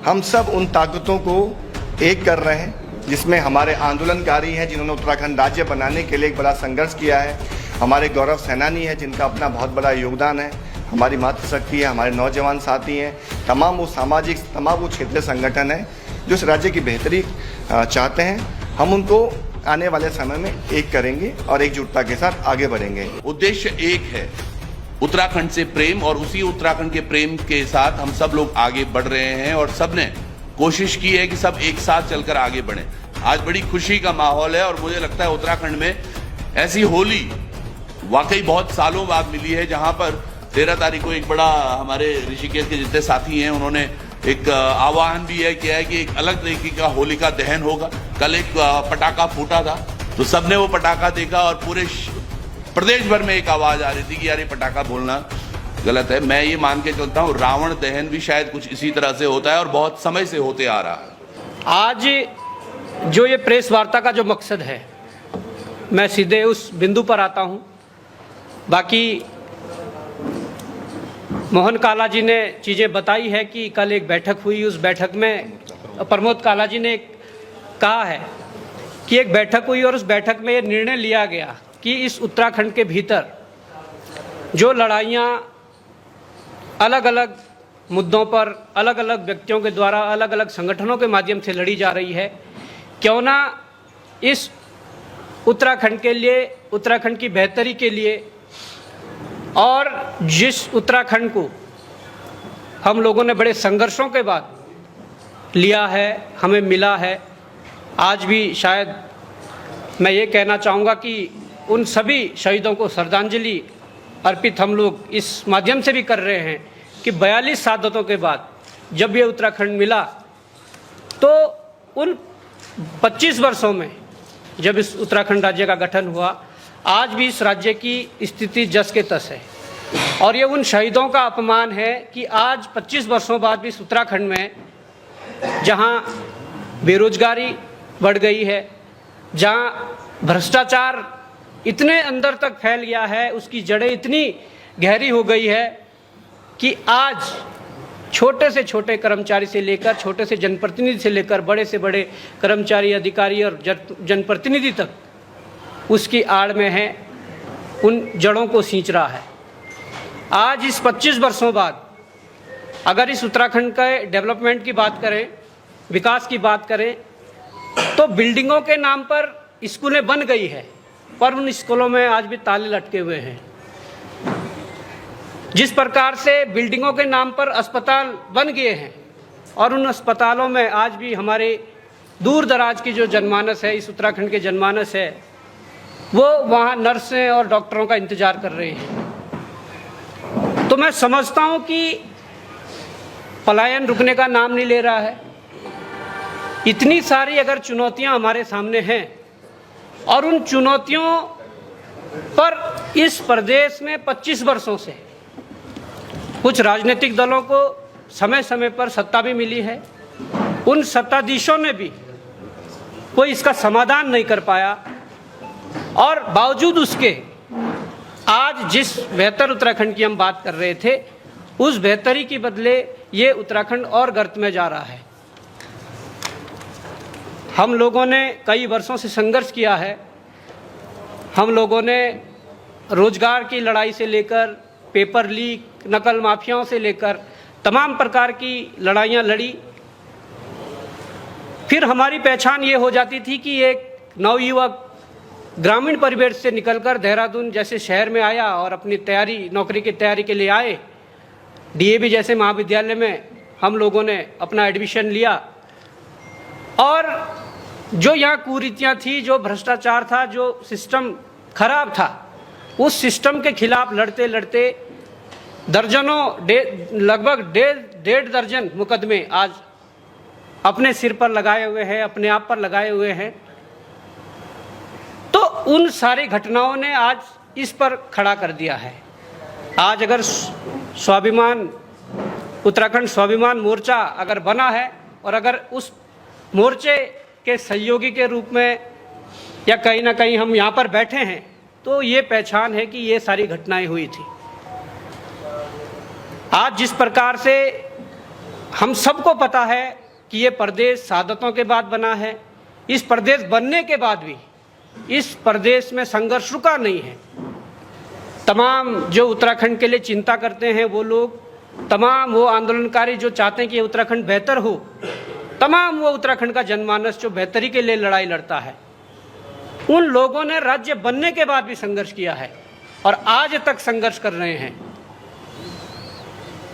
हम सब उन ताकतों को एक कर रहे हैं जिसमें हमारे आंदोलनकारी हैं जिन्होंने उत्तराखंड राज्य बनाने के लिए एक बड़ा संघर्ष किया है, हमारे गौरव सेनानी हैं जिनका अपना बहुत बड़ा योगदान है, हमारी मातृशक्ति है, हमारे नौजवान साथी हैं, तमाम वो सामाजिक तमाम वो क्षेत्रीय संगठन हैं जो इस राज्य की बेहतरी चाहते हैं। हम उनको आने वाले समय में एक करेंगे और एकजुटता के साथ आगे बढ़ेंगे। उद्देश्य एक है, उत्तराखंड से प्रेम, और उसी उत्तराखंड के प्रेम के साथ हम सब लोग आगे बढ़ रहे हैं और सबने कोशिश की है कि सब एक साथ चलकर आगे बढ़ें। आज बड़ी खुशी का माहौल है और मुझे लगता है उत्तराखंड में ऐसी होली वाकई बहुत सालों बाद मिली है, जहां पर 13 तारीख को एक बड़ा हमारे ऋषिकेश के जितने साथी हैं उन्होंने एक आह्वान भी किया है कि एक अलग तरीके का होली का दहन होगा। कल एक पटाखा फूटा था तो सबने वो पटाखा देखा और पूरे प्रदेश भर में एक आवाज आ रही थी कि यार ये पटाखा बोलना गलत है। मैं ये मान के चलता हूँ रावण दहन भी शायद कुछ इसी तरह से होता है और बहुत समय से होते आ रहा है। आज जो ये प्रेस वार्ता का जो मकसद है, मैं सीधे उस बिंदु पर आता हूँ। बाकी मोहन काला जी ने चीज़ें बताई है कि कल एक बैठक हुई, उस बैठक में प्रमोद काला जी ने कहा है कि एक बैठक हुई और उस बैठक में ये निर्णय लिया गया कि इस उत्तराखंड के भीतर जो लड़ाइयाँ अलग अलग मुद्दों पर अलग अलग व्यक्तियों के द्वारा अलग अलग संगठनों के माध्यम से लड़ी जा रही है, क्यों ना इस उत्तराखंड के लिए, उत्तराखंड की बेहतरी के लिए, और जिस उत्तराखंड को हम लोगों ने बड़े संघर्षों के बाद लिया है, हमें मिला है, आज भी शायद मैं ये कहना चाहूँगा कि उन सभी शहीदों को श्रद्धांजलि अर्पित हम लोग इस माध्यम से भी कर रहे हैं कि 42 शहादतों के बाद जब ये उत्तराखंड मिला तो उन 25 वर्षों में जब इस उत्तराखंड राज्य का गठन हुआ, आज भी इस राज्य की स्थिति जस के तस है। और ये उन शहीदों का अपमान है कि आज 25 वर्षों बाद भी इस उत्तराखंड में जहाँ बेरोजगारी बढ़ गई है, जहाँ भ्रष्टाचार इतने अंदर तक फैल गया है, उसकी जड़ें इतनी गहरी हो गई है कि आज छोटे से छोटे कर्मचारी से लेकर, छोटे से जनप्रतिनिधि से लेकर बड़े से बड़े कर्मचारी, अधिकारी और जनप्रतिनिधि तक उसकी आड़ में है, उन जड़ों को सींच रहा है। आज इस 25 वर्षों बाद अगर इस उत्तराखंड के डेवलपमेंट की बात करें, विकास की बात करें, तो बिल्डिंगों के नाम पर स्कूलें बन गई है पर उन स्कूलों में आज भी ताले लटके हुए हैं। जिस प्रकार से बिल्डिंगों के नाम पर अस्पताल बन गए हैं और उन अस्पतालों में आज भी हमारे दूर दराज की जो जनमानस है, इस उत्तराखंड के जनमानस है, वो वहाँ नर्सें और डॉक्टरों का इंतजार कर रहे हैं। तो मैं समझता हूँ कि पलायन रुकने का नाम नहीं ले रहा है। इतनी सारी अगर चुनौतियाँ हमारे सामने हैं और उन चुनौतियों पर इस प्रदेश में 25 वर्षों से कुछ राजनीतिक दलों को समय समय पर सत्ता भी मिली है, उन सत्ताधीशों ने भी कोई इसका समाधान नहीं कर पाया और बावजूद उसके आज जिस बेहतर उत्तराखंड की हम बात कर रहे थे, उस बेहतरी की बदले ये उत्तराखंड और गर्त में जा रहा है। हम लोगों ने कई वर्षों से संघर्ष किया है। हम लोगों ने रोजगार की लड़ाई से लेकर पेपर लीक, नकल माफियाओं से लेकर तमाम प्रकार की लड़ाइयाँ लड़ी। फिर हमारी पहचान ये हो जाती थी कि एक नवयुवक ग्रामीण परिवेश से निकलकर देहरादून जैसे शहर में आया और अपनी तैयारी, नौकरी की तैयारी के लिए आए। डीएवी जैसे महाविद्यालय में हम लोगों ने अपना एडमिशन लिया और जो यहाँ कुरीतियाँ थी, जो भ्रष्टाचार था, जो सिस्टम खराब था, उस सिस्टम के खिलाफ लड़ते लड़ते दर्जनों लगभग डेढ़ दर्जन मुकदमे आज अपने सिर पर लगाए हुए हैं, अपने आप पर लगाए हुए हैं। तो उन सारी घटनाओं ने आज इस पर खड़ा कर दिया है। आज अगर स्वाभिमान, उत्तराखंड स्वाभिमान मोर्चा अगर बना है और अगर उस मोर्चे के सहयोगी के रूप में या कहीं ना कहीं हम यहाँ पर बैठे हैं, तो ये पहचान है कि ये सारी घटनाएं हुई थी। आज जिस प्रकार से हम सबको पता है कि ये प्रदेश शहादतों के बाद बना है। इस प्रदेश बनने के बाद भी इस प्रदेश में संघर्ष रुका नहीं है। तमाम जो उत्तराखंड के लिए चिंता करते हैं वो लोग, तमाम वो आंदोलनकारी जो चाहते हैं कि उत्तराखंड बेहतर हो, तमाम वो उत्तराखंड का जनमानस जो बेहतरी के लिए लड़ाई लड़ता है, उन लोगों ने राज्य बनने के बाद भी संघर्ष किया है और आज तक संघर्ष कर रहे हैं।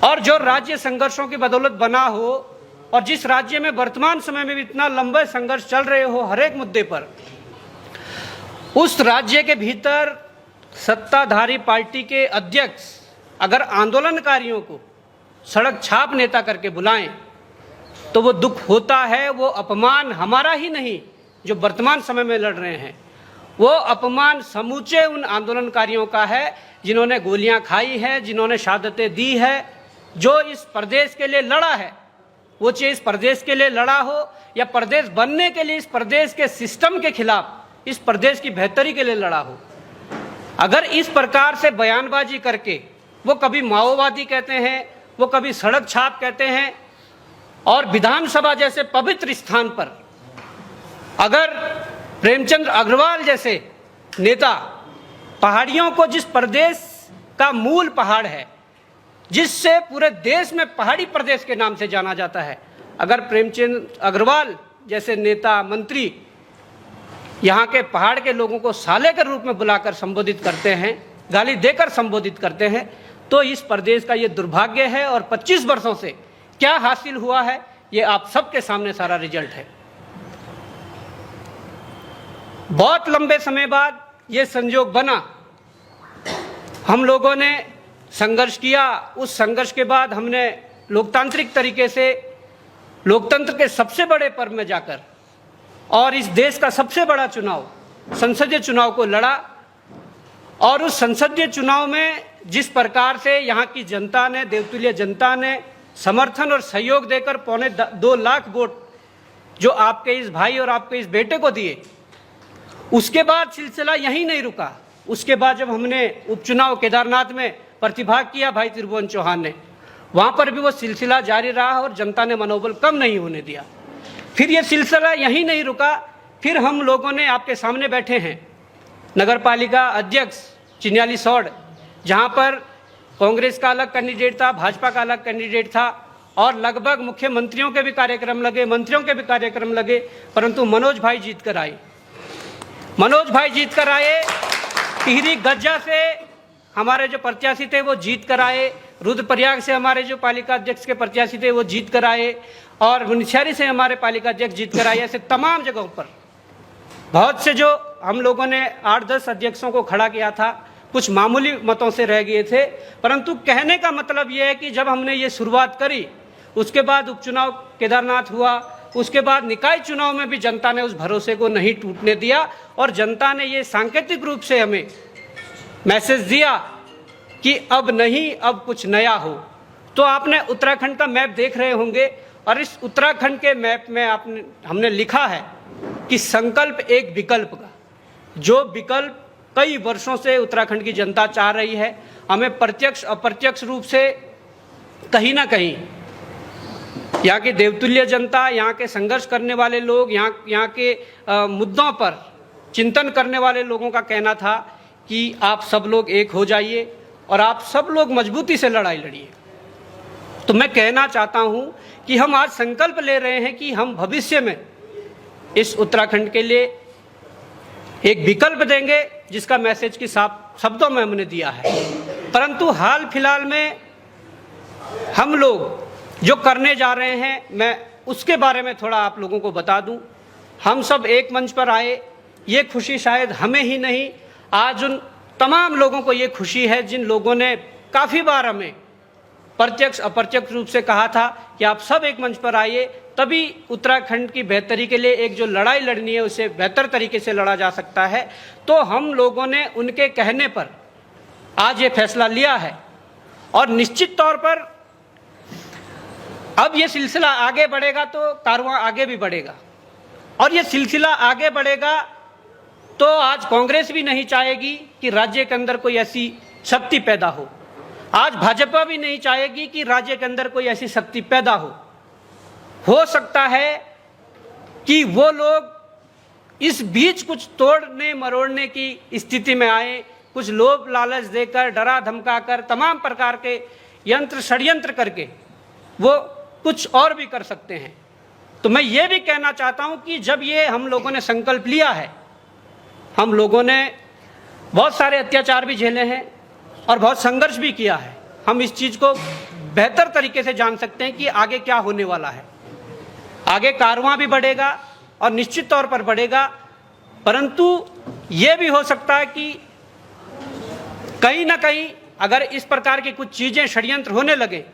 और जो राज्य संघर्षों की बदौलत बना हो और जिस राज्य में वर्तमान समय में भी इतना लंबे संघर्ष चल रहे हो हर एक मुद्दे पर, उस राज्य के भीतर सत्ताधारी पार्टी के अध्यक्ष अगर आंदोलनकारियों को सड़क छाप नेता करके बुलाएं तो वो दुख होता है। वो अपमान हमारा ही नहीं जो वर्तमान समय में लड़ रहे हैं, वो अपमान समूचे उन आंदोलनकारियों का है जिन्होंने गोलियां खाई हैं, जिन्होंने शहादतें दी है, जो इस प्रदेश के लिए लड़ा है। वो चाहे इस प्रदेश के लिए लड़ा हो या प्रदेश बनने के लिए इस प्रदेश के सिस्टम के खिलाफ, इस प्रदेश की बेहतरी के लिए लड़ा हो। अगर इस प्रकार से बयानबाजी करके वो कभी माओवादी कहते हैं, वो कभी सड़क छाप कहते हैं, और विधानसभा जैसे पवित्र स्थान पर अगर प्रेमचंद अग्रवाल जैसे नेता पहाड़ियों को, जिस प्रदेश का मूल पहाड़ है, जिससे पूरे देश में पहाड़ी प्रदेश के नाम से जाना जाता है, अगर प्रेमचंद अग्रवाल जैसे नेता मंत्री यहाँ के पहाड़ के लोगों को साले के रूप में बुलाकर संबोधित करते हैं, गाली देकर संबोधित करते हैं, तो इस प्रदेश का ये दुर्भाग्य है। और 25 वर्षों से क्या हासिल हुआ है ये आप सबके सामने सारा रिजल्ट है। बहुत लंबे समय बाद ये संयोग बना, हम लोगों ने संघर्ष किया। उस संघर्ष के बाद हमने लोकतांत्रिक तरीके से लोकतंत्र के सबसे बड़े पर्व में जाकर और इस देश का सबसे बड़ा चुनाव, संसदीय चुनाव को लड़ा। और उस संसदीय चुनाव में जिस प्रकार से यहाँ की जनता ने, देवतुल्य जनता ने समर्थन और सहयोग देकर 2.25 लाख वोट जो आपके इस भाई और आपके इस बेटे को दिए, उसके बाद सिलसिला यहीं नहीं रुका। उसके बाद जब हमने उपचुनाव केदारनाथ में प्रतिभाग किया भाई त्रिभुवन चौहान ने, वहाँ पर भी वो सिलसिला जारी रहा और जनता ने मनोबल कम नहीं होने दिया। फिर ये सिलसिला यहीं नहीं रुका, फिर हम लोगों ने आपके सामने बैठे हैं नगर पालिका अध्यक्ष चिन्याली सौड़, जहाँ पर कांग्रेस का अलग कैंडिडेट था, भाजपा का अलग कैंडिडेट था और लगभग मुख्यमंत्रियों के भी कार्यक्रम लगे, मंत्रियों के भी कार्यक्रम लगे, परंतु मनोज भाई जीत कर आए। मनोज भाई जीत कर आए। टिहरी गज्जा से हमारे जो प्रत्याशी थे वो जीत कर आए। रुद्रप्रयाग से हमारे जो पालिका अध्यक्ष के प्रत्याशी थे वो जीत कर आए और मुनस्यारी से हमारे पालिका अध्यक्ष जीत कर आए। ऐसे तमाम जगहों पर बहुत से जो हम लोगों ने 8-10 अध्यक्षों को खड़ा किया था, कुछ मामूली मतों से रह गए थे, परंतु कहने का मतलब ये है कि जब हमने ये शुरुआत करी, उसके बाद उपचुनाव केदारनाथ हुआ, उसके बाद निकाय चुनाव में भी जनता ने उस भरोसे को नहीं टूटने दिया और जनता ने ये सांकेतिक रूप से हमें मैसेज दिया कि अब नहीं, अब कुछ नया हो। तो आपने उत्तराखंड का मैप देख रहे होंगे और इस उत्तराखंड के मैप में हमने लिखा है कि संकल्प एक विकल्प का, जो विकल्प कई वर्षों से उत्तराखंड की जनता चाह रही है। हमें प्रत्यक्ष अप्रत्यक्ष रूप से कहीं ना कहीं यहाँ की देवतुल्य जनता, यहाँ के संघर्ष करने वाले लोग, यहाँ के मुद्दों पर चिंतन करने वाले लोगों का कहना था कि आप सब लोग एक हो जाइए और आप सब लोग मजबूती से लड़ाई लड़िए। तो मैं कहना चाहता हूँ कि हम आज संकल्प ले रहे हैं कि हम भविष्य में इस उत्तराखंड के लिए एक विकल्प देंगे, जिसका मैसेज की साफ शब्दों में हमने दिया है। परंतु हाल फिलहाल में हम लोग जो करने जा रहे हैं, मैं उसके बारे में थोड़ा आप लोगों को बता दूं। हम सब एक मंच पर आए, ये खुशी शायद हमें ही नहीं, आज उन तमाम लोगों को ये खुशी है जिन लोगों ने काफ़ी बार हमें प्रत्यक्ष अप्रत्यक्ष रूप से कहा था कि आप सब एक मंच पर आइए, तभी उत्तराखंड की बेहतरी के लिए एक जो लड़ाई लड़नी है उसे बेहतर तरीके से लड़ा जा सकता है। तो हम लोगों ने उनके कहने पर आज ये फैसला लिया है और निश्चित तौर पर अब ये सिलसिला आगे बढ़ेगा तो कारवां आगे भी बढ़ेगा और ये सिलसिला आगे बढ़ेगा तो आज कांग्रेस भी नहीं चाहेगी कि राज्य के अंदर कोई ऐसी शक्ति पैदा हो, आज भाजपा भी नहीं चाहेगी कि राज्य के अंदर कोई ऐसी शक्ति पैदा हो। हो सकता है कि वो लोग इस बीच कुछ तोड़ने मरोड़ने की स्थिति में आए, कुछ लोभ लालच देकर, डरा धमकाकर, तमाम प्रकार के यंत्र षड्यंत्र करके वो कुछ और भी कर सकते हैं। तो मैं ये भी कहना चाहता हूं कि जब ये हम लोगों ने संकल्प लिया है, हम लोगों ने बहुत सारे अत्याचार भी झेले हैं और बहुत संघर्ष भी किया है, हम इस चीज़ को बेहतर तरीके से जान सकते हैं कि आगे क्या होने वाला है। आगे कारवां भी बढ़ेगा और निश्चित तौर पर बढ़ेगा, परंतु ये भी हो सकता है कि कहीं ना कहीं अगर इस प्रकार की कुछ चीज़ें षड्यंत्र होने लगे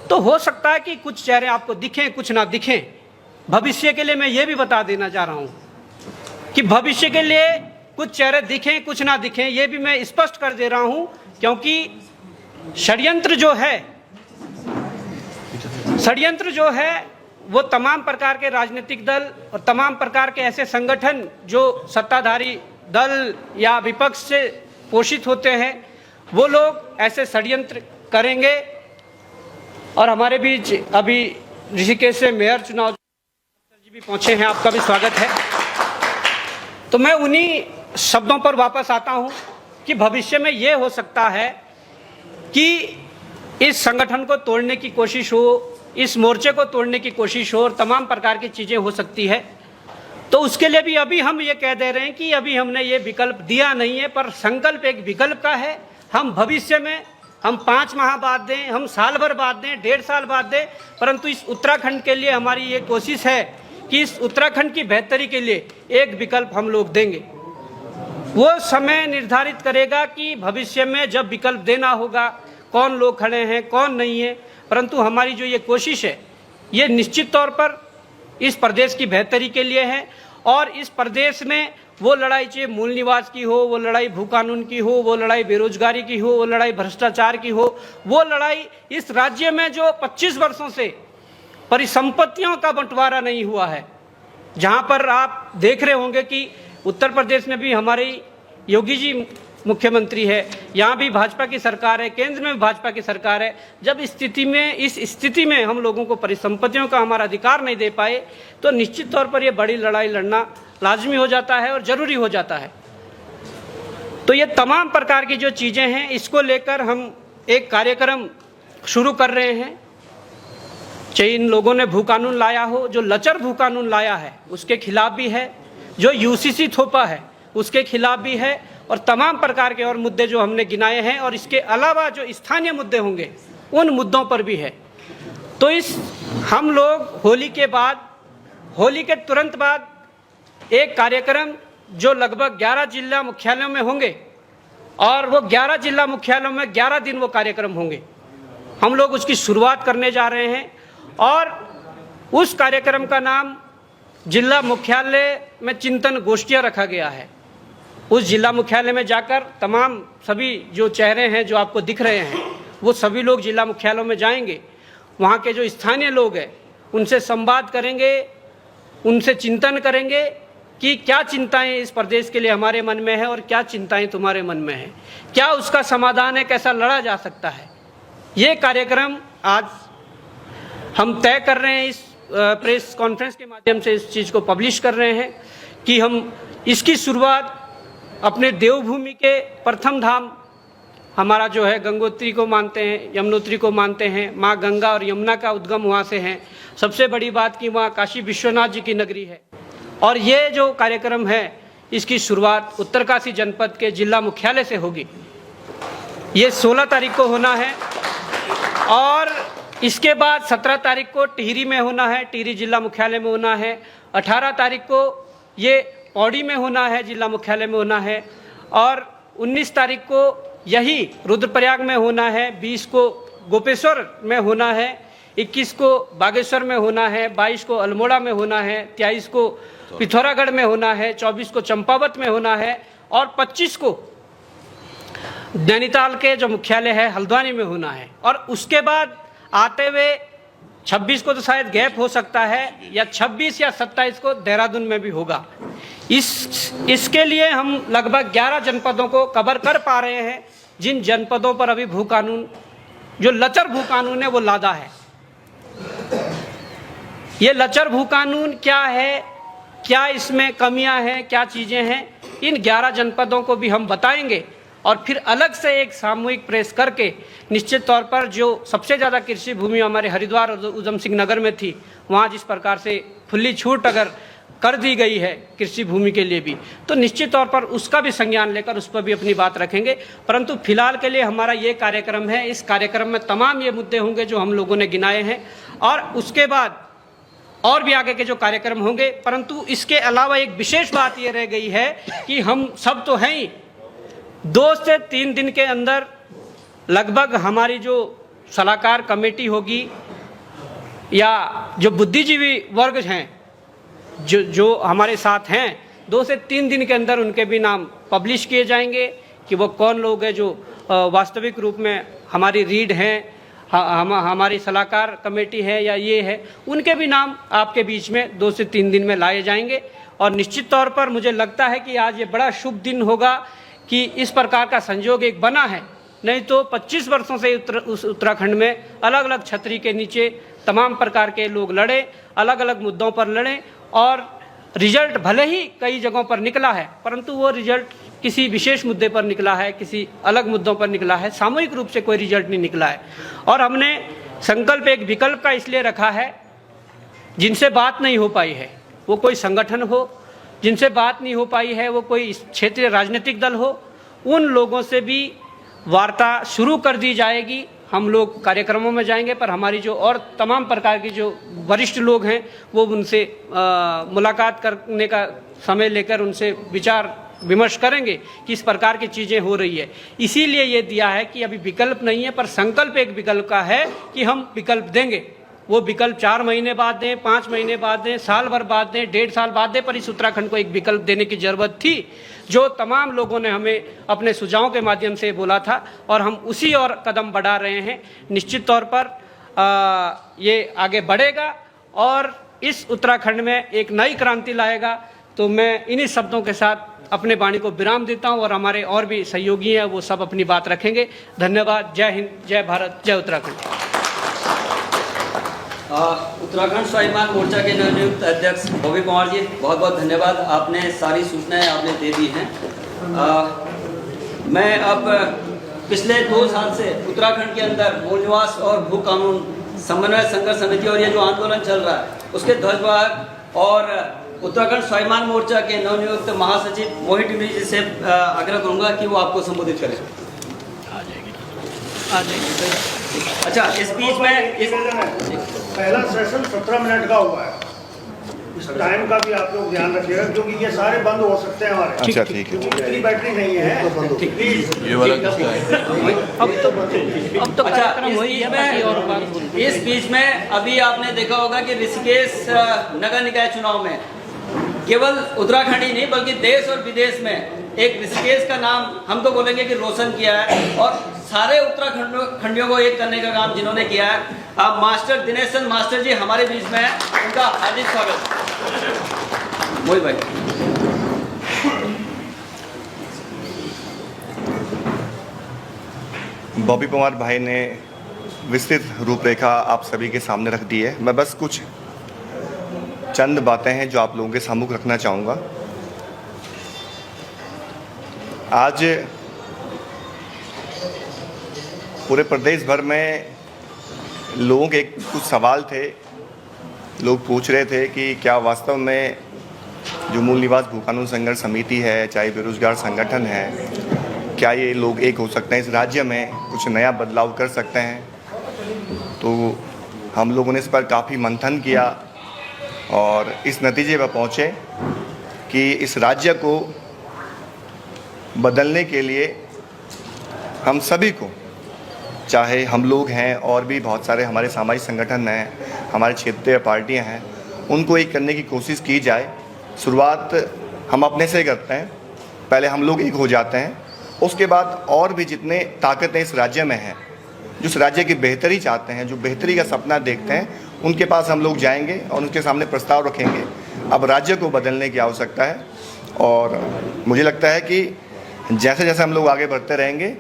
तो हो सकता है कि कुछ चेहरे आपको दिखें, कुछ ना दिखें। भविष्य के लिए मैं ये भी बता देना चाह रहा हूँ कि भविष्य के लिए कुछ चेहरे दिखें, कुछ ना दिखें, ये भी मैं स्पष्ट कर दे रहा हूँ, क्योंकि षड्यंत्र जो है वो तमाम प्रकार के राजनीतिक दल और तमाम प्रकार के ऐसे संगठन जो सत्ताधारी दल या विपक्ष से पोषित होते हैं, वो लोग ऐसे षड्यंत्र करेंगे। और हमारे बीच अभी ऋषिकेश से मेयर चुनाव जी भी पहुंचे हैं, आपका भी स्वागत है। तो मैं उन्हीं शब्दों पर वापस आता हूं कि भविष्य में ये हो सकता है कि इस संगठन को तोड़ने की कोशिश हो, इस मोर्चे को तोड़ने की कोशिश हो और तमाम प्रकार की चीज़ें हो सकती है। तो उसके लिए भी अभी हम ये कह दे रहे हैं कि अभी हमने ये विकल्प दिया नहीं है, पर संकल्प एक विकल्प का है। हम भविष्य में हम 5 माह बाद दें, हम साल भर बाद दें, 1.5 साल बाद दें, परंतु इस उत्तराखंड के लिए हमारी ये कोशिश है कि इस उत्तराखंड की बेहतरी के लिए एक विकल्प हम लोग देंगे। वो समय निर्धारित करेगा कि भविष्य में जब विकल्प देना होगा कौन लोग खड़े हैं, कौन नहीं है, परंतु हमारी जो ये कोशिश है ये निश्चित तौर पर इस प्रदेश की बेहतरी के लिए है। और इस प्रदेश में वो लड़ाई चाहे मूल निवास की हो, वो लड़ाई भू कानून की हो, वो लड़ाई बेरोजगारी की हो, वो लड़ाई भ्रष्टाचार की हो, वो लड़ाई इस राज्य में जो 25 वर्षों से परिसंपत्तियों का बंटवारा नहीं हुआ है, जहाँ पर आप देख रहे होंगे कि उत्तर प्रदेश में भी हमारी योगी जी मुख्यमंत्री है, यहाँ भी भाजपा की सरकार है, केंद्र में भी भाजपा की सरकार है। जब इस स्थिति में हम लोगों को परिसंपत्तियों का हमारा अधिकार नहीं दे पाए तो निश्चित तौर पर ये बड़ी लड़ाई लड़ना लाजमी हो जाता है और ज़रूरी हो जाता है। तो ये तमाम प्रकार की जो चीज़ें हैं, इसको लेकर हम एक कार्यक्रम शुरू कर रहे हैं। चाहे इन लोगों ने भू कानून लाया हो, जो लचर भू कानून लाया है उसके खिलाफ भी है, जो यूसीसी थोपा है उसके खिलाफ भी है, और तमाम प्रकार के और मुद्दे जो हमने गिनाए हैं, और इसके अलावा जो स्थानीय मुद्दे होंगे उन मुद्दों पर भी है। तो हम लोग होली के तुरंत बाद एक कार्यक्रम जो लगभग 11 जिला मुख्यालयों में होंगे, और वो 11 जिला मुख्यालयों में 11 दिन वो कार्यक्रम होंगे, हम लोग उसकी शुरुआत करने जा रहे हैं। और उस कार्यक्रम का नाम जिला मुख्यालय में चिंतन गोष्ठियाँ रखा गया है। उस जिला मुख्यालय में जाकर तमाम सभी जो चेहरे हैं जो आपको दिख रहे हैं, वो सभी लोग जिला मुख्यालयों में जाएंगे, वहाँ के जो स्थानीय लोग हैं उनसे संवाद करेंगे, उनसे चिंतन करेंगे कि क्या चिंताएं इस प्रदेश के लिए हमारे मन में है और क्या चिंताएं तुम्हारे मन में है, क्या उसका समाधान है, कैसा लड़ा जा सकता है। ये कार्यक्रम आज हम तय कर रहे हैं, इस प्रेस कॉन्फ्रेंस के माध्यम से इस चीज़ को पब्लिश कर रहे हैं कि हम इसकी शुरुआत अपने देवभूमि के प्रथम धाम हमारा जो है गंगोत्री को मानते हैं, यमुनोत्री को मानते हैं, माँ गंगा और यमुना का उद्गम वहाँ से है। सबसे बड़ी बात कि वहाँ काशी विश्वनाथ जी की नगरी है। और ये जो कार्यक्रम है इसकी शुरुआत उत्तरकाशी जनपद के जिला मुख्यालय से होगी। ये 16 तारीख को होना है और इसके बाद 17 तारीख को टिहरी में होना है, टिहरी जिला मुख्यालय में होना है। 18 तारीख को ये पौड़ी में होना है, जिला मुख्यालय में होना है। और 19 तारीख को यही रुद्रप्रयाग में होना है, 20 को गोपेश्वर में होना है, 21 को बागेश्वर में होना है, 22 को अल्मोड़ा में होना है, 23 को पिथौरागढ़ में होना है, 24 को चंपावत में होना है और 25 को नैनीताल के जो मुख्यालय है हल्द्वानी में होना है। और उसके बाद आते हुए 26 को तो शायद गैप हो सकता है, या 26 या 27 को देहरादून में भी होगा। इसके लिए हम लगभग 11 जनपदों को कवर कर पा रहे हैं, जिन जनपदों पर अभी भू कानून जो लचर भू कानून है वो लादा है। ये लचर भू कानून क्या है, क्या इसमें कमियां हैं, क्या चीज़ें हैं, इन 11 जनपदों को भी हम बताएंगे और फिर अलग से एक सामूहिक प्रेस करके निश्चित तौर पर जो सबसे ज़्यादा कृषि भूमि हमारे हरिद्वार और उधम सिंह नगर में थी, वहाँ जिस प्रकार से खुली छूट अगर कर दी गई है कृषि भूमि के लिए भी, तो निश्चित तौर पर उसका भी संज्ञान लेकर उस पर भी अपनी बात रखेंगे। परंतु फिलहाल के लिए हमारा ये कार्यक्रम है, इस कार्यक्रम में तमाम ये मुद्दे होंगे जो हम लोगों ने गिनाए हैं और उसके बाद और भी आगे के जो कार्यक्रम होंगे। परंतु इसके अलावा एक विशेष बात ये रह गई है कि हम सब तो हैं ही, 2 से 3 दिन के अंदर लगभग हमारी जो सलाहकार कमेटी होगी या जो बुद्धिजीवी वर्ग हैं जो हमारे साथ हैं, 2 से 3 दिन के अंदर उनके भी नाम पब्लिश किए जाएंगे कि वो कौन लोग हैं जो वास्तविक रूप में हमारी रीड हैं, हमारी सलाहकार कमेटी है या ये है, उनके भी नाम आपके बीच में 2 से 3 दिन में लाए जाएंगे। और निश्चित तौर पर मुझे लगता है कि आज ये बड़ा शुभ दिन होगा कि इस प्रकार का संयोग एक बना है, नहीं तो 25 वर्षों से उस उत्तराखंड में अलग अलग छतरी के नीचे तमाम प्रकार के लोग लड़े, अलग अलग मुद्दों पर लड़े और रिजल्ट भले ही कई जगहों पर निकला है, परंतु वो रिजल्ट किसी विशेष मुद्दे पर निकला है, किसी अलग मुद्दों पर निकला है, सामूहिक रूप से कोई रिजल्ट नहीं निकला है। और हमने संकल्प एक विकल्प का इसलिए रखा है, जिनसे बात नहीं हो पाई है, वो कोई संगठन हो, जिनसे बात नहीं हो पाई है वो कोई क्षेत्रीय राजनीतिक दल हो, उन लोगों से भी वार्ता शुरू कर दी जाएगी। हम लोग कार्यक्रमों में जाएंगे, पर हमारी जो और तमाम प्रकार की जो वरिष्ठ लोग हैं वो उनसे मुलाकात करने का समय लेकर उनसे विचार विमर्श करेंगे कि इस प्रकार की चीज़ें हो रही है। इसीलिए ये दिया है कि अभी विकल्प नहीं है, पर संकल्प एक विकल्प का है कि हम विकल्प देंगे। वो विकल्प 4 महीने बाद दें, 5 महीने बाद दें, साल भर बाद दें, 1.5 साल बाद दें, पर इस उत्तराखंड को एक विकल्प देने की ज़रूरत थी, जो तमाम लोगों ने हमें अपने सुझावों के माध्यम से बोला था और हम उसी और कदम बढ़ा रहे हैं। निश्चित तौर पर ये आगे बढ़ेगा और इस उत्तराखंड में एक नई क्रांति लाएगा। तो मैं इन्हीं शब्दों के साथ अपने वाणी को विराम देता हूं और हमारे और भी सहयोगी हैं वो सब अपनी बात रखेंगे। धन्यवाद। जय हिंद, जय भारत, जय उत्तराखंड। उत्तराखंड स्वाभिमान मोर्चा के नवनियुक्त अध्यक्ष बॉबी पंवार जी, बहुत बहुत धन्यवाद। आपने सारी सूचनाएं आपने दे दी हैं। मैं अब पिछले 2 साल से उत्तराखंड के अंदर मूल निवास और भू कानून समन्वय संघर्ष समिति और ये जो आंदोलन चल रहा है उसके ध्वजवाहक और उत्तराखंड स्वाभिमान मोर्चा के नवनियुक्त महासचिव मोहित टिमरी जी से आग्रह करूंगा कि वो आपको संबोधित करें। अच्छा, इस बीच में पहला सेशन 17 मिनट का हुआ है, इस टाइम का भी आप लोग ध्यान रखिएगा क्योंकि ये सारे बंद हो सकते हैं हमारे। अच्छा, ठीक है। इतनी बैटरी नहीं है, प्लीज। ये वाला किसका है? अब तो अच्छा, कार्यक्रम वही है और इस बीच में अभी आपने देखा होगा कि ऋषिकेश नगर निकाय चुनाव में केवल उत्तराखंड ही नहीं बल्कि देश और विदेश में एक ऋषिकेश का नाम हम तो बोलेंगे कि रोशन किया है और सारे उत्तराखंडियों को एक करने का काम Jiन्होंने किया है। अब मास्टर दिनेश चंद मास्टर जी हमारे बीच में हैं, उनका हार्दिक स्वागत। मोहित भाई। बॉबी पंवार भाई ने विस्तृत रूपरेखा आप सभी के सामने रख दी है। मैं बस कुछ चंद बातें हैं जो आप लोगों के सामने रखना चाहूँगा। आज पूरे प्रदेश भर में लोगों के कुछ सवाल थे। लोग पूछ रहे थे कि क्या वास्तव में जो मूल निवास भू कानून संघर्ष समिति है, चाहे बेरोजगार संगठन है, क्या ये लोग एक हो सकते हैं, इस राज्य में कुछ नया बदलाव कर सकते हैं। तो हम लोगों ने इस पर काफ़ी मंथन किया और इस नतीजे पर पहुँचे कि इस राज्य को बदलने के लिए हम सभी को, चाहे हम लोग हैं और भी बहुत सारे हमारे सामाजिक संगठन हैं, हमारे क्षेत्रीय पार्टियां हैं, उनको एक करने की कोशिश की जाए। शुरुआत हम अपने से करते हैं, पहले हम लोग एक हो जाते हैं, उसके बाद और भी जितने ताकतें इस राज्य में हैं, जो इस राज्य की बेहतरी चाहते हैं, जो बेहतरी का सपना देखते हैं, उनके पास हम लोग जाएंगे और उनके सामने प्रस्ताव रखेंगे। अब राज्य को बदलने की आवश्यकता है और मुझे लगता है कि जैसे जैसे हम लोग आगे बढ़ते रहेंगे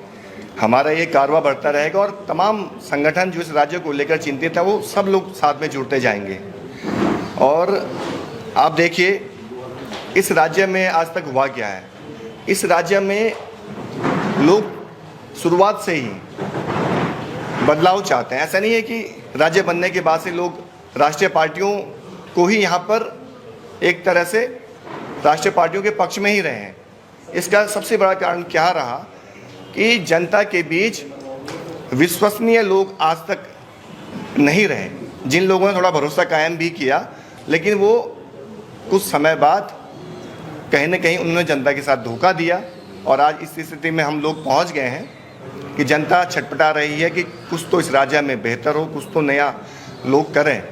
हमारा ये कारवां बढ़ता रहेगा और तमाम संगठन जो इस राज्य को लेकर चिंतित है वो सब लोग साथ में जुड़ते जाएंगे। और आप देखिए इस राज्य में आज तक हुआ क्या है। इस राज्य में लोग शुरुआत से ही बदलाव चाहते हैं। ऐसा नहीं है कि राज्य बनने के बाद से लोग राष्ट्रीय पार्टियों को ही यहाँ पर एक तरह से राष्ट्रीय पार्टियों के पक्ष में ही रहे हैं। इसका सबसे बड़ा कारण क्या रहा कि जनता के बीच विश्वसनीय लोग आज तक नहीं रहे। जिन लोगों ने थोड़ा भरोसा कायम भी किया, लेकिन वो कुछ समय बाद कहीं न कहीं उन्होंने जनता के साथ धोखा दिया और आज इस स्थिति में हम लोग पहुंच गए हैं कि जनता छटपटा रही है कि कुछ तो इस राज्य में बेहतर हो, कुछ तो नया लोग करें।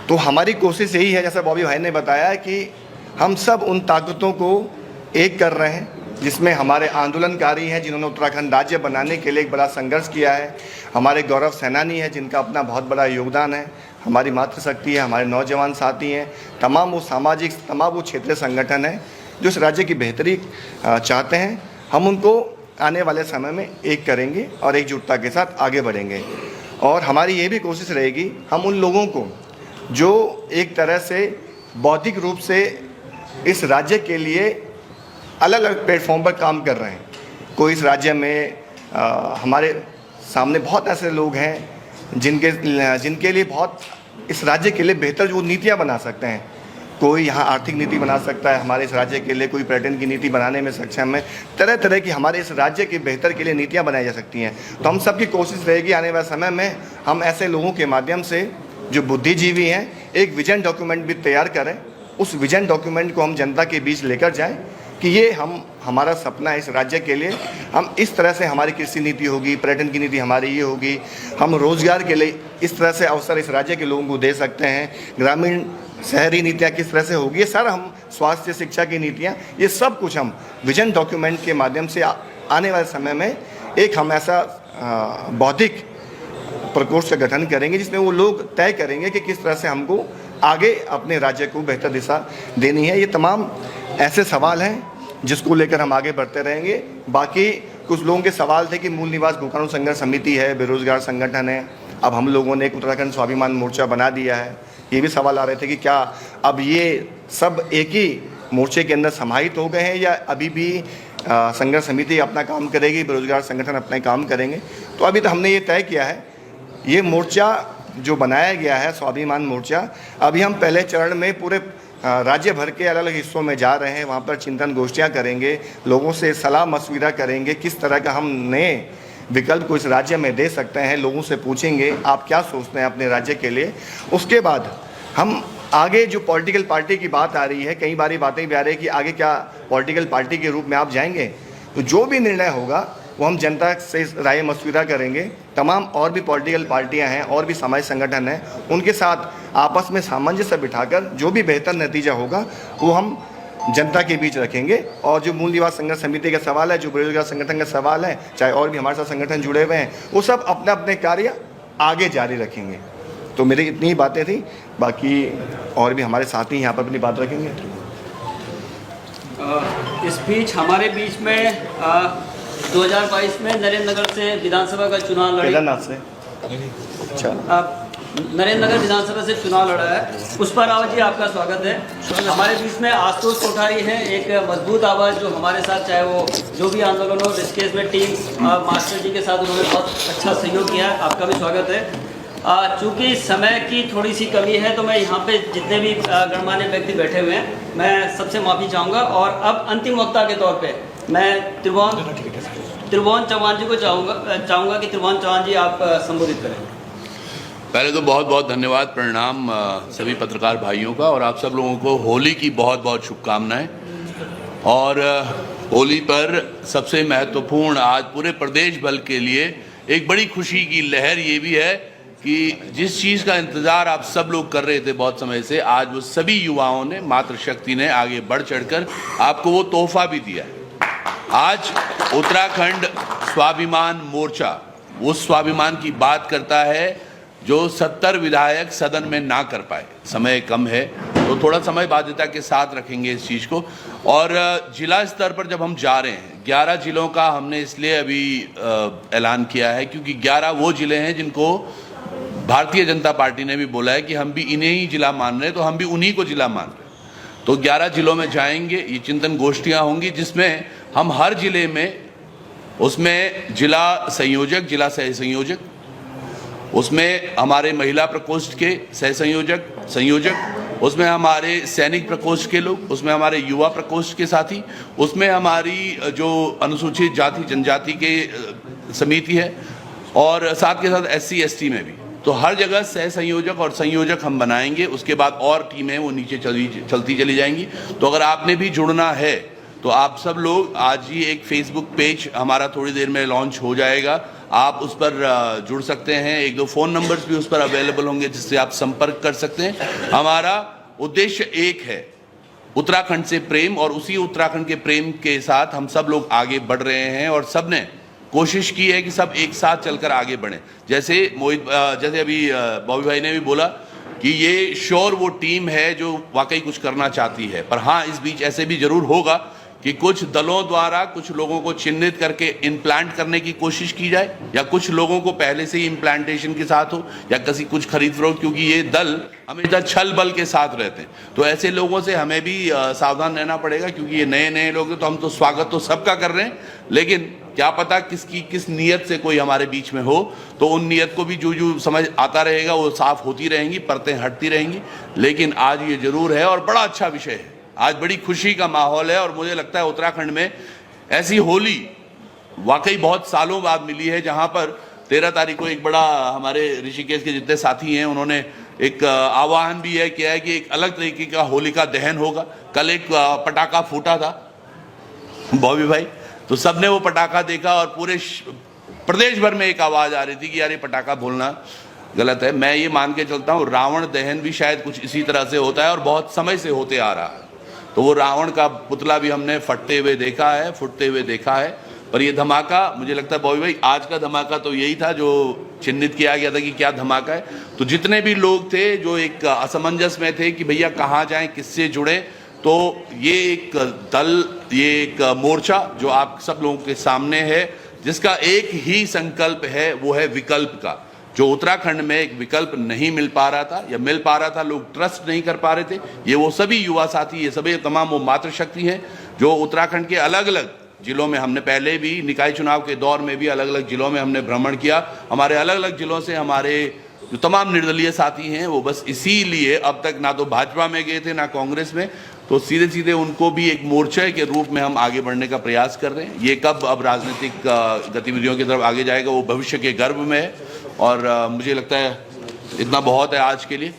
तो हमारी कोशिश यही है, जैसा बॉबी भाई ने बताया, कि हम सब उन ताकतों को एक कर रहे हैं जिसमें हमारे आंदोलनकारी हैं जिन्होंने उत्तराखंड राज्य बनाने के लिए एक बड़ा संघर्ष किया है, हमारे गौरव सेनानी हैं जिनका अपना बहुत बड़ा योगदान है, हमारी मातृशक्ति है, हमारे नौजवान साथी हैं, तमाम वो सामाजिक तमाम वो क्षेत्रीय संगठन हैं जो इस राज्य की बेहतरी चाहते हैं। हम उनको आने वाले समय में एक करेंगे और एकजुटता के साथ आगे बढ़ेंगे। और हमारी ये भी कोशिश रहेगी, हम उन लोगों को जो एक तरह से बौद्धिक रूप से इस राज्य के लिए अलग अलग प्लेटफॉर्म पर काम कर रहे हैं, कोई इस राज्य में हमारे सामने बहुत ऐसे लोग हैं जिनके लिए बहुत इस राज्य के लिए बेहतर जो नीतियाँ बना सकते हैं। कोई यहाँ आर्थिक नीति बना सकता है हमारे इस राज्य के लिए, कोई पर्यटन की नीति बनाने में सक्षम है, तरह तरह की हमारे इस राज्य के बेहतर के लिए नीतियाँ बनाई जा सकती हैं। तो हम सबकी कोशिश रहेगी आने वाले समय में हम ऐसे लोगों के माध्यम से जो बुद्धिजीवी हैं एक विजन डॉक्यूमेंट भी तैयार करें। उस विजन डॉक्यूमेंट को हम जनता के बीच लेकर जाएं कि ये हमारा सपना है इस राज्य के लिए, हम इस तरह से हमारी कृषि नीति होगी, पर्यटन की नीति हमारी ये होगी, हम रोजगार के लिए इस तरह से अवसर इस राज्य के लोगों को दे सकते हैं, ग्रामीण शहरी नीतियाँ किस तरह से होगी, ये सारा हम स्वास्थ्य शिक्षा की नीतियाँ, ये सब कुछ हम विजन डॉक्यूमेंट के माध्यम से आने वाले समय में एक हम ऐसा बौद्धिक प्रकोष्ठ का गठन करेंगे जिसमें वो लोग तय करेंगे कि किस तरह से हमको आगे अपने राज्य को बेहतर दिशा देनी है। ये तमाम ऐसे सवाल हैं जिसको लेकर हम आगे बढ़ते रहेंगे। बाकी कुछ लोगों के सवाल थे कि मूल निवास गोकाणु संघर्ष समिति है, बेरोजगार संगठन है, अब हम लोगों ने एक उत्तराखंड स्वाभिमान मोर्चा बना दिया है। ये भी सवाल आ रहे थे कि क्या अब ये सब एक ही मोर्चे के अंदर समाहित हो गए हैं या अभी भी संघर्ष समिति अपना काम करेगी, बेरोजगार संगठन अपना काम करेंगे। तो अभी तो हमने ये तय किया है, ये मोर्चा जो बनाया गया है स्वाभिमान मोर्चा, अभी हम पहले चरण में पूरे राज्य भर के अलग अलग हिस्सों में जा रहे हैं, वहाँ पर चिंतन गोष्ठियाँ करेंगे, लोगों से सलाह मशविरा करेंगे किस तरह का हम नए विकल्प को इस राज्य में दे सकते हैं। लोगों से पूछेंगे आप क्या सोचते हैं अपने राज्य के लिए। उसके बाद हम आगे जो पॉलिटिकल पार्टी की बात आ रही है, कई बारी बातें भी आ रही है कि आगे क्या पॉलिटिकल पार्टी के रूप में आप जाएंगे, तो जो भी निर्णय होगा वो हम जनता से राय मशविरा करेंगे। तमाम और भी पॉलिटिकल पार्टियां हैं और भी सामाजिक संगठन हैं, उनके साथ आपस में सामंजस्य बिठाकर जो भी बेहतर नतीजा होगा वो हम जनता के बीच रखेंगे। और जो मूल निवास संघर्ष समिति का सवाल है, जो बेरोजगार संगठन का सवाल है, चाहे और भी हमारे साथ संगठन जुड़े हुए हैं, वो सब अपने अपने कार्य आगे जारी रखेंगे। तो मेरी इतनी ही बातें थी, बाकी और भी हमारे साथी यहाँ पर अपनी बात रखेंगे। इस बीच हमारे बीच में 2022 में नरेंद्र नगर से विधानसभा का चुनाव लड़े, केदारनाथ से अच्छा नरेंद्र नगर विधानसभा से चुनाव लड़ा है। पुष्पा रावत जी आपका स्वागत है। हमारे बीच में आशुतोष कोठारी हैं, एक मजबूत आवाज़ जो हमारे साथ, चाहे वो जो भी आंदोलन हो, ऋषिकेश में टीम मास्टर जी के साथ उन्होंने बहुत अच्छा सहयोग किया है, आपका भी स्वागत है। चूँकि समय की थोड़ी सी कमी है तो मैं यहाँ पे जितने भी गणमान्य व्यक्ति बैठे हुए हैं मैं सबसे माफ़ी चाहूँगा। और अब अंतिम वक्ता के तौर पे मैं त्रिभुवन चौहान जी को चाहूँगा कि त्रिभुवन चौहान जी आप संबोधित करें। पहले तो बहुत बहुत धन्यवाद, प्रणाम सभी पत्रकार भाइयों का, और आप सब लोगों को होली की बहुत बहुत शुभकामनाएं। और होली पर सबसे महत्वपूर्ण आज पूरे प्रदेश भर के लिए एक बड़ी खुशी की लहर ये भी है कि जिस चीज़ का इंतज़ार आप सब लोग कर रहे थे बहुत समय से, आज वो सभी युवाओं ने, मातृशक्ति ने आगे बढ़ चढ़कर आपको वो तोहफा भी दिया है। आज उत्तराखंड स्वाभिमान मोर्चा उस स्वाभिमान की बात करता है जो 70 विधायक सदन में ना कर पाए। समय कम है तो थोड़ा समय बाध्यता के साथ रखेंगे इस चीज़ को। और जिला स्तर पर जब हम जा रहे हैं, 11 जिलों का हमने इसलिए अभी ऐलान किया है क्योंकि 11 वो जिले हैं जिनको भारतीय जनता पार्टी ने भी बोला है कि हम भी इन्हें ही जिला मान रहे हैं, तो हम भी उन्हीं को जिला मान रहे हैं। तो 11 जिलों में जाएंगे, ये चिंतन गोष्ठियां होंगी जिसमें हम हर जिले में, उसमें जिला संयोजक, जिला सह संयोजक, उसमें हमारे महिला प्रकोष्ठ के सह संयोजक, उसमें हमारे सैनिक प्रकोष्ठ के लोग, उसमें हमारे युवा प्रकोष्ठ के साथी, उसमें हमारी जो अनुसूचित जाति जनजाति के समिति है, और साथ के साथ SC ST में भी। तो हर जगह सह संयोजक और संयोजक हम बनाएंगे। उसके बाद और टीमें वो नीचे चलती चली जाएंगी। तो अगर आपने भी जुड़ना है तो आप सब लोग आज ही एक फेसबुक पेज हमारा थोड़ी देर में लॉन्च हो जाएगा, आप उस पर जुड़ सकते हैं। 1-2 फ़ोन नंबर्स भी उस पर अवेलेबल होंगे जिससे आप संपर्क कर सकते हैं। हमारा उद्देश्य एक है, उत्तराखंड से प्रेम, और उसी उत्तराखंड के प्रेम के साथ हम सब लोग आगे बढ़ रहे हैं और सब ने कोशिश की है कि सब एक साथ चलकर आगे बढ़ें। जैसे जैसे अभी बॉबी भाई ने भी बोला कि ये श्योर वो टीम है जो वाकई कुछ करना चाहती है, पर हाँ इस बीच ऐसे भी जरूर होगा कि कुछ दलों द्वारा कुछ लोगों को चिन्हित करके इम्प्लांट करने की कोशिश की जाए, या कुछ लोगों को पहले से ही इम्प्लांटेशन के साथ हो, या किसी कुछ खरीद फरोख्त, क्योंकि ये दल हमेशा छल बल के साथ रहते हैं। तो ऐसे लोगों से हमें भी सावधान रहना पड़ेगा, क्योंकि ये नए नए लोग हैं। तो हम तो स्वागत तो सबका कर रहे हैं, लेकिन क्या पता किस नीयत से कोई हमारे बीच में हो, तो उन नीयत को भी जो समझ आता रहेगा वो साफ होती रहेंगी, परतें हटती रहेंगी। लेकिन आज ये जरूर है और बड़ा अच्छा विषय है, आज बड़ी खुशी का माहौल है। और मुझे लगता है उत्तराखंड में ऐसी होली वाकई बहुत सालों बाद मिली है, जहां पर 13 तारीख को एक बड़ा, हमारे ऋषिकेश के जितने साथी हैं उन्होंने एक आह्वान भी है किया है कि एक अलग तरीके का होलिका दहन होगा। कल एक पटाखा फूटा था बॉबी भाई, तो सबने वो पटाखा देखा और पूरे प्रदेश भर में एक आवाज आ रही थी कि यार ये पटाखा भूलना गलत है। मैं ये मान के चलता हूँ रावण दहन भी शायद कुछ इसी तरह से होता है और बहुत समय से होते आ रहा है। तो वो रावण का पुतला भी हमने फटते हुए देखा है, फुटते हुए देखा है। पर ये धमाका, मुझे लगता है बॉबी भाई आज का धमाका तो यही था जो चिन्हित किया गया था कि क्या धमाका है। तो जितने भी लोग थे जो एक असमंजस में थे कि भैया कहाँ जाएं, किससे जुड़े, तो ये एक दल, ये एक मोर्चा जो आप सब लोगों के सामने है, जिसका एक ही संकल्प है, वो है विकल्प का। जो उत्तराखंड में एक विकल्प नहीं मिल पा रहा था, या मिल पा रहा था लोग ट्रस्ट नहीं कर पा रहे थे, ये वो सभी युवा साथी, ये सभी तमाम वो मातृशक्ति हैं जो उत्तराखंड के अलग अलग जिलों में, हमने पहले भी निकाय चुनाव के दौर में भी अलग अलग जिलों में हमने भ्रमण किया। हमारे अलग अलग जिलों से हमारे जो तमाम निर्दलीय साथी हैं वो बस इसीलिए अब तक ना तो भाजपा में गए थे ना कांग्रेस में, तो सीधे सीधे उनको भी एक मोर्चे के रूप में हम आगे बढ़ने का प्रयास कर रहे हैं। ये कब अब राजनीतिक गतिविधियों की तरफ आगे जाएगा वो भविष्य के गर्भ में है। और मुझे लगता है इतना बहुत है आज के लिए।